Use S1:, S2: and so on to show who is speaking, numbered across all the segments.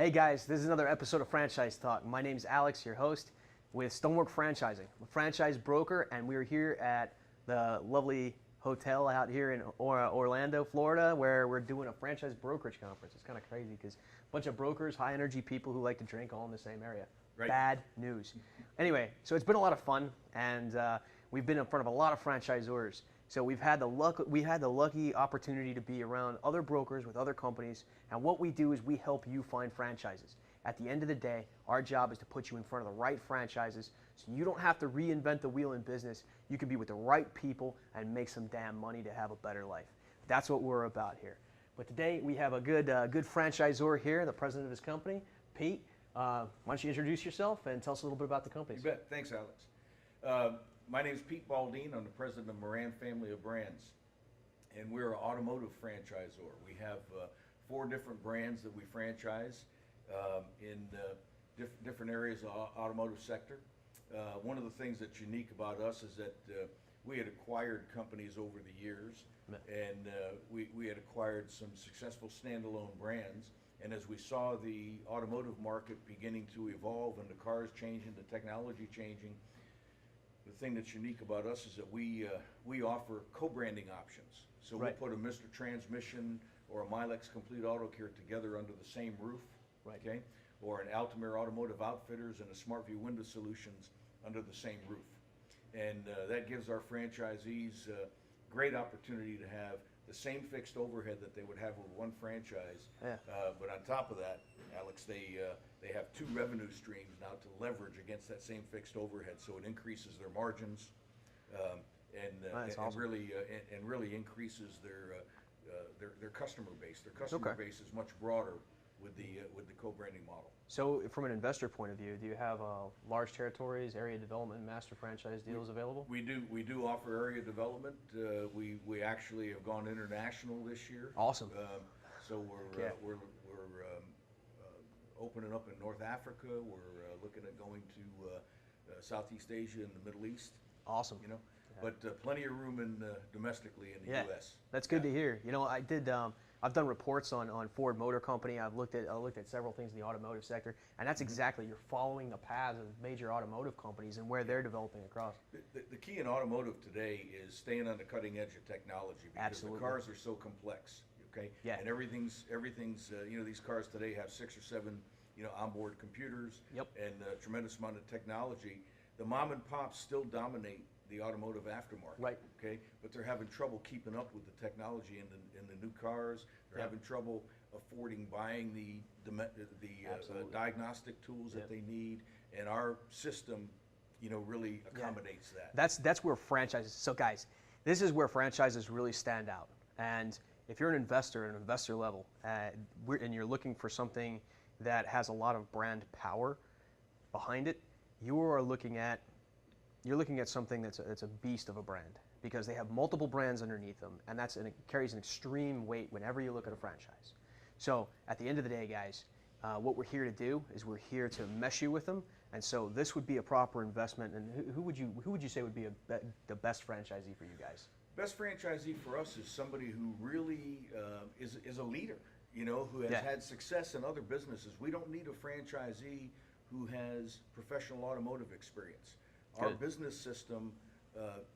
S1: Hey guys, this is another episode of Franchise Talk. My name is Alex, your host with Stonework Franchising, a franchise broker, and we're here at the lovely hotel out here in Orlando, Florida, where we're doing a franchise brokerage conference. It's kind of crazy because a bunch of brokers, high energy people who like to drink all in the same area.
S2: Right.
S1: Bad news. Anyway, so it's been a lot of fun, and we've been in front of a lot of franchisors. So we had the lucky opportunity to be around other brokers with other companies, and what we do is we help you find franchises. At the end of the day, our job is to put you in front of the right franchises so you don't have to reinvent the wheel in business. You can be with the right people and make some damn money to have a better life. That's what we're about here. But today we have a good franchisor here, the president of his company, Pete. Why don't you introduce yourself and tell us a little bit about the company?
S2: You bet. Thanks, Alex. My name is Pete Baldine. I'm the president of Moran Family of Brands, and we're an automotive franchisor. We have 4 different brands that we franchise in different areas of automotive sector. One of the things that's unique about us is that we had acquired companies over the years, and we had acquired some successful standalone brands. And as we saw the automotive market beginning to evolve and the cars changing, the technology changing, the thing that's unique about us is that we offer co-branding options. So
S1: Right.
S2: we'll put a Mr. Transmission or a Milex Complete Auto Care together under the same roof,
S1: Right.
S2: okay? Or an Altamere Automotive Outfitters and a SmartView Window Solutions under the same roof. And that gives our franchisees great opportunity to have the same fixed overhead that they would have with one franchise.
S1: Yeah.
S2: But on top of that, Alex, they have 2 revenue streams now to leverage against that same fixed overhead, so it increases their margins
S1: That's awesome.
S2: and really increases their customer base. Their customer
S1: Okay.
S2: base is much broader with the co-branding model.
S1: So from an investor point of view, do you have large territories, area development, master franchise deals available?
S2: We do offer area development. We actually have gone international this year.
S1: Awesome.
S2: So we're opening up in North Africa. We're looking at going to Southeast Asia and the Middle East.
S1: Awesome.
S2: You know, but plenty of room in domestically in the
S1: Yeah,
S2: U.S.
S1: that's good to hear. You know, I've done reports on Ford Motor Company. I've looked at several things in the automotive sector, and that's exactly, you're following the paths of major automotive companies and where they're developing across.
S2: The key in automotive today is staying on the cutting edge of technology because
S1: Absolutely.
S2: the cars are so complex. Okay.
S1: Yeah.
S2: And everything's you know, these cars today have 6 or 7 onboard computers.
S1: Yep.
S2: And a tremendous amount of technology. The mom and pops still dominate the automotive aftermarket.
S1: Right.
S2: Okay. But they're having trouble keeping up with the technology in the new cars. They're having trouble buying the diagnostic tools that they need, and our system, really accommodates that.
S1: That's where franchises. So guys, this is where franchises really stand out. And if you're an investor at an investor level, and you're looking for something that has a lot of brand power behind it, you're looking at something that's a beast of a brand, because they have multiple brands underneath them, and it carries an extreme weight whenever you look at a franchise. So at the end of the day, guys, what we're here to do is we're here to mesh you with them, and so this would be a proper investment. And who would you say would be the best franchisee for you guys?
S2: Best franchisee for us is somebody who really is a leader, who has had success in other businesses. We don't need a franchisee who has professional automotive experience. Our business system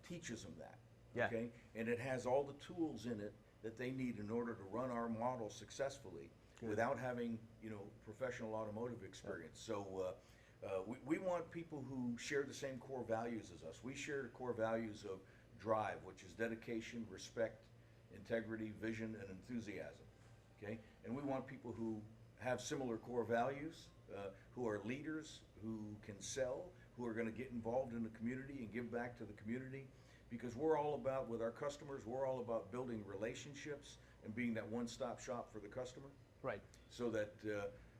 S2: teaches them that.
S1: Yeah.
S2: Okay, and it has all the tools in it that they need in order to run our model successfully without having professional automotive experience. So we want people who share the same core values as us. We share the core values of drive, which is dedication, respect, integrity, vision, and enthusiasm. Okay, and we want people who have similar core values, who are leaders, who can sell, who are going to get involved in the community and give back to the community, because we're all about, with our customers, we're all about building relationships and being that one-stop shop for the customer.
S1: Right.
S2: So that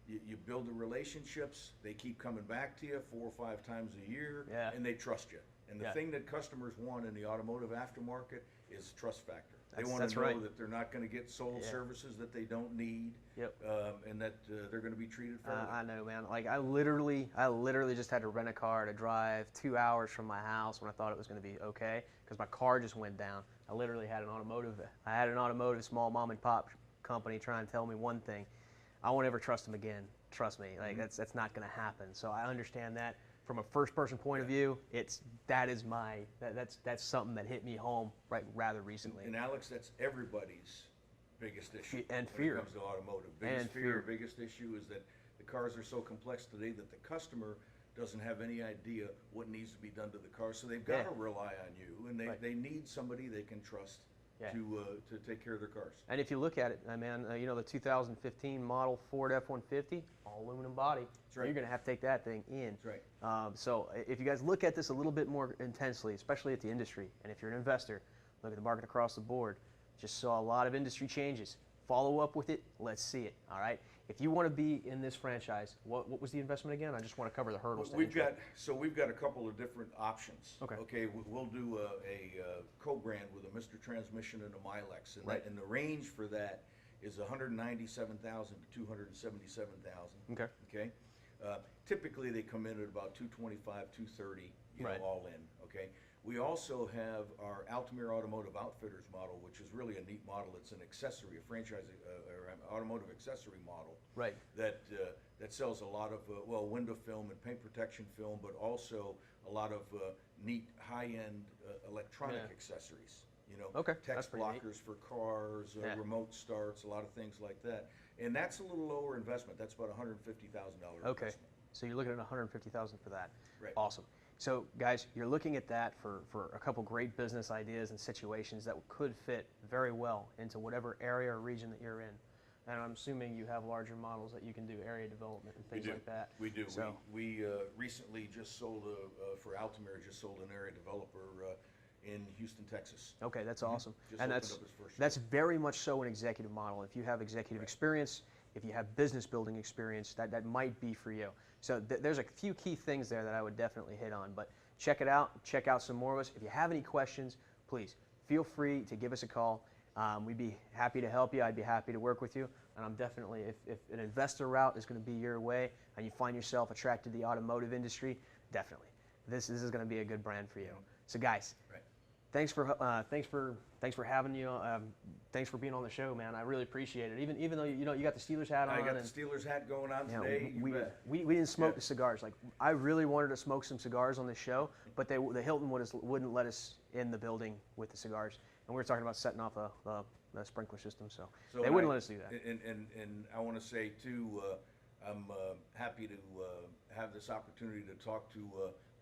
S2: you build the relationships, they keep coming back to you 4 or 5 times a year, and they trust you. And the thing that customers want in the automotive aftermarket is trust factor. They want to know that they're not going to get sold services that they don't need, and that they're going to be treated fairly.
S1: I know, man. Like I literally just had to rent a car to drive 2 hours from my house when I thought it was going to be okay, because my car just went down. I literally had an automotive small mom and pop company trying to tell me one thing. I won't ever trust them again. trust me, like that's not going to happen. So I understand that. From a first-person point of view, that's something that hit me home rather recently.
S2: And Alex, that's everybody's biggest issue
S1: And
S2: when
S1: fear.
S2: it comes to automotive.
S1: And fear.
S2: Biggest issue is that the cars are so complex today that the customer doesn't have any idea what needs to be done to the car, so they've got to rely on you, and they need somebody they can trust to take care of their cars.
S1: And if you look at it, man, you know, the 2015 model Ford F-150, all aluminum body.
S2: That's right.
S1: You're going to have to take that thing in.
S2: That's right.
S1: So if you guys look at this a little bit more intensely, especially at the industry, and if you're an investor, look at the market across the board. Just saw a lot of industry changes. Follow up with it. Let's see it. All right. If you want to be in this franchise, what was the investment again? I just want to cover the hurdles.
S2: We've got a couple of different options.
S1: Okay.
S2: We'll do a co-brand with a Mr. Transmission and a Milex, and,
S1: Right.
S2: and the range for that is 197,000 to 277,000.
S1: Okay.
S2: Okay. Typically they come in at about 225, 230,
S1: Right.
S2: all in. Okay. We also have our Altamere Automotive Outfitters model, which is really a neat model. It's an accessory, a franchise or an automotive accessory model.
S1: Right.
S2: That sells a lot of window film and paint protection film, but also a lot of neat high-end electronic accessories. You know,
S1: Okay, that's
S2: text
S1: pretty neat.
S2: blockers for cars, remote starts, a lot of things like that. And that's a little lower investment. That's about $150,000
S1: Okay.
S2: investment.
S1: So you're looking at $150,000 for that.
S2: Right.
S1: Awesome. So guys, you're looking at that for a couple great business ideas and situations that could fit very well into whatever area or region that you're in. And I'm assuming you have larger models that you can do area development and things like that.
S2: We do.
S1: So,
S2: We recently just sold, for Altamere, just sold an area developer in Houston, Texas.
S1: okay, that's awesome.
S2: Just
S1: And
S2: opened
S1: that's
S2: up his first
S1: that's very much so an executive model. If you have executive experience, if you have business building experience, that might be for you. So there's a few key things there that I would definitely hit on. But check it out. Check out some more of us. If you have any questions, please feel free to give us a call. We'd be happy to help you. I'd be happy to work with you. And I'm definitely, if an investor route is going to be your way and you find yourself attracted to the automotive industry, definitely. This is going to be a good brand for you. So guys, thanks for having you. Thanks for being on the show, man. I really appreciate it. Even though you got the Steelers hat on.
S2: I got the Steelers hat going on today.
S1: We didn't smoke the cigars. Like I really wanted to smoke some cigars on the show, but the Hilton wouldn't let us in the building with the cigars, and we were talking about setting off the sprinkler system, so they wouldn't let us do that.
S2: And I want to say too, I'm happy to have this opportunity to talk to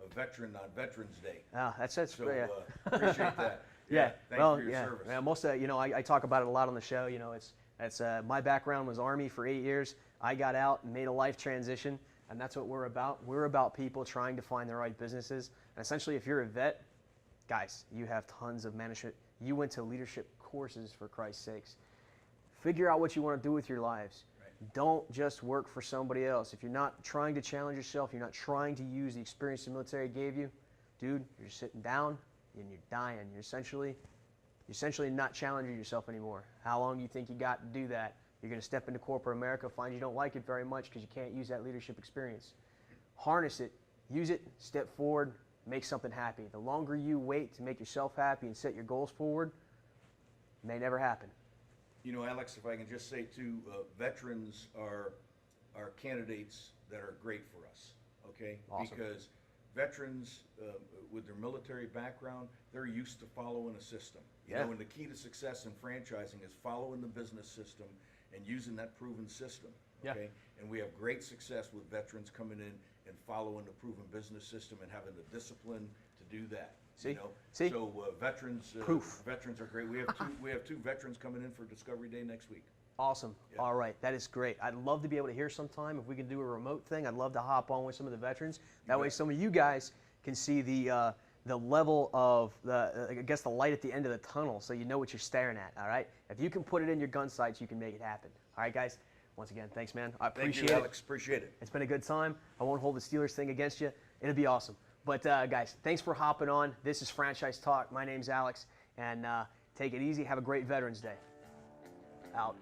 S2: a veteran on Veterans Day.
S1: That's
S2: So
S1: yeah.
S2: appreciate that.
S1: Yeah,
S2: Thanks
S1: well,
S2: for your service.
S1: Yeah, most of I talk about it a lot on the show. You know, it's my background was Army for 8 years. I got out and made a life transition, and that's what we're about. We're about people trying to find the right businesses. And essentially, if you're a vet, guys, you have tons of management. You went to leadership courses, for Christ's sakes. Figure out what you want to do with your lives.
S2: Right.
S1: Don't just work for somebody else. If you're not trying to challenge yourself, you're not trying to use the experience the military gave you, dude, you're sitting down and you're dying. You're essentially not challenging yourself anymore. How long do you think you got to do that? You're going to step into corporate America, find you don't like it very much because you can't use that leadership experience. Harness it, use it, step forward, make something happy. The longer you wait to make yourself happy and set your goals forward, it may never happen.
S2: You know, Alex, if I can just say too, veterans are candidates that are great for us, okay?
S1: Awesome.
S2: Because veterans, with their military background, they're used to following a system. You know, and the key to success in franchising is following the business system and using that proven system, okay? And we have great success with veterans coming in and following the proven business system and having the discipline to do that.
S1: See?
S2: You know?
S1: See?
S2: So veterans,
S1: Proof.
S2: veterans are great. We have two veterans coming in for Discovery Day next week.
S1: Awesome.
S2: Yeah.
S1: All right. That is great. I'd love to be able to hear sometime. If we can do a remote thing, I'd love to hop on with some of the veterans. That way some of you guys can see the level of I guess the light at the end of the tunnel, so you know what you're staring at. All right. If you can put it in your gun sights, you can make it happen. All right, guys. Once again, thanks, man. I appreciate
S2: Thank you, Alex. Appreciate it.
S1: It's been a good time. I won't hold the Steelers thing against you. It'll be awesome. But guys, thanks for hopping on. This is Franchise Talk. My name's Alex, and take it easy. Have a great Veterans Day. Out.